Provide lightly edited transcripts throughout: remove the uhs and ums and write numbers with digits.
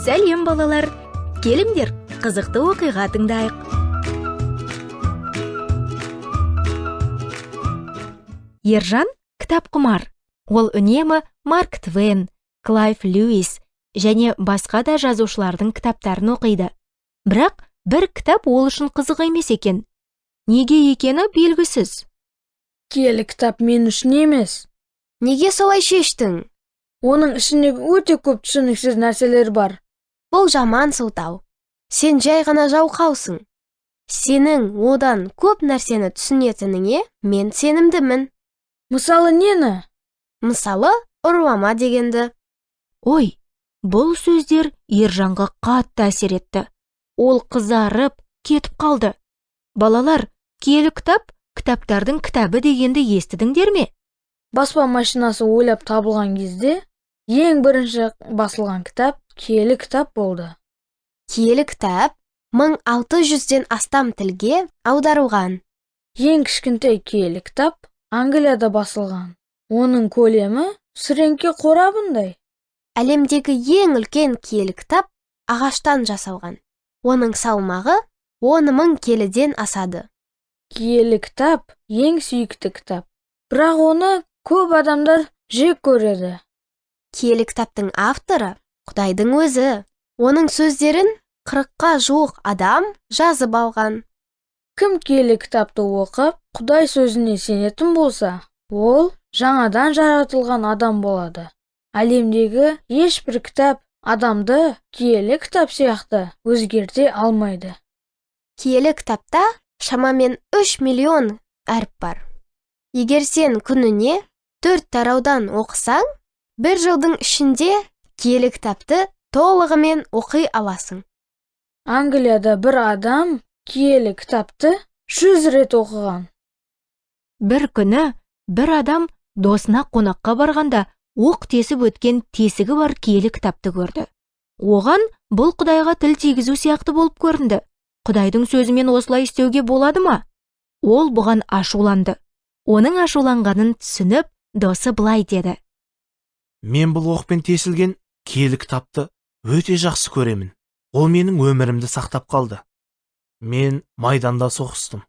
Сәлем балалар, келіңдер, қызықты оқиға тыңдайық. Ержан кітап құмар. Ол үнемі Марк Твен, Клайв Льюис және басқа да жазушылардың кітаптарын оқиды. Бірақ бір кітап ол үшін қызық емес екен. Неге екені белгісіз. Киелі кітап мен үшін емес. Неге солай шештің? Оның ішінде өте көп түсініксіз нәрселер бар. Бұл жаман сылтау. Сен жай ғана жалқаусың. Сенің одан көп нәрсені түсінетініңе мен сенімдімін. Мысалы нені? Мысалы, ұрлама дегенді. Ой, бұл сөздер Ержанға қатты әсер етті. Ол қызарып, кетіп қалды. Балалар, киелі кітап, кітаптардың кітабы дегенді естідіңдер ме? Баспа машинасы ойлап табылған кезде, ең бірінші басылған кітап киелі кітап болды. Киелі кітап 1600-ден астам тілге аударылған. Ең кішкентай киелі кітап Англияда басылған. Оның көлемі сіреңке қорабындай. Әлемдегі ең үлкен киелі кітап ағаштан жасалған. Оның салмағы 10.000 келіден асады. Киелі кітап ең сүйікті кітап. Бірақ оны көп адамдар жек көреді. Киелі кітаптың авторы Құдайдың өзі. Оның сөздерін 40-қа жуық адам жазып алған. Кім киелі кітапты оқып, Құдай сөзіне сенетін болса, ол жаңадан жаратылған адам болады. Әлемдегі ешбір кітап адамды киелі кітап сияқты өзгерте алмайды. Киелі кітапта шамамен 3 миллион әріп бар. Егер сен күніне 4 тараудан оқысаң, бір жылдың ішінде киелі кітапты толығымен оқи аласың. Англияда бір адам киелі кітапты 100 рет оқыған. Бір күні бір адам досына қонаққа барғанда оқ тесіп өткен тесігі бар киелі кітапты көрді. Оған бұл Құдайға тіл тигізу сияқты болып көрінді. Құдайдың сөзімен осылай істеуге болады ма? Ол бұған ашуланды. Оның ашуланғанын түсініп, досы былай деді. Мен бұл оқпен тесілген киелі кітапты өте жақсы көремін. Ол менің өмірімді сақтап қалды. Мен майданда соғыстым.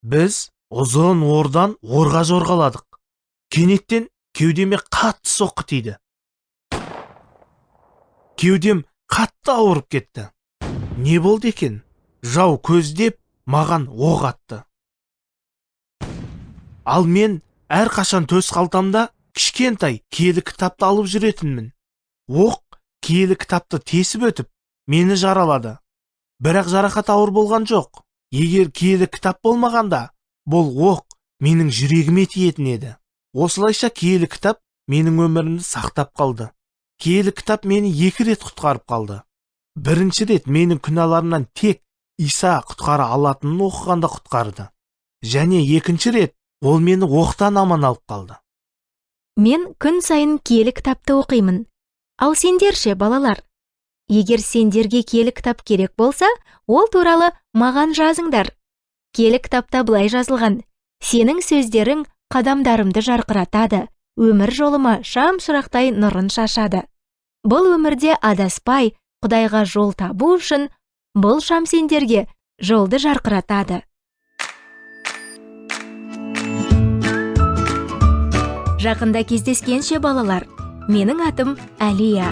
Біз ұзын ордан орға жорғаладық. Кенеттен кеудеме қатты соққы тиді. Кеудем қатты ауырып кетті. Не болды екен? Жау көздеп маған оқ атты. Ал мен әрқашан төс қалтамда кішкентай киелі кітапты алып жүретінмін. Оқ киелі кітапты тесіп өтіп, мені жаралады. Бірақ жарақат ауыр болған жоқ. Егер киелі кітап болмағанда, бұл оқ менің жүрегіме тиетін еді. Осылайша киелі кітап менің өмірімді сақтап қалды. Киелі кітап мені 2 рет құтқарып қалды. Бірінші рет менің күнәларымнан тек Иса құтқара алатынын оқығанда құтқарды. Және екінші рет ол мені оқтан аман алып қалды. Мен күн сайын киелі кітапты оқимын. Ал сендерше, балалар? Егер сендерге киелі кітап керек болса, ол туралы маған жазыңдар. Киелі кітапта былай жазылған: сенің сөздерің қадамдарымды жарқыратады, өмір жолыма шам шырақтай нұрын шашады. Бұл өмірде адаспай, Құдайға жол табу үшін бұл шам сендерге жолды жарқыратады. Жақында кездескенше балалар, менің атым Әлия.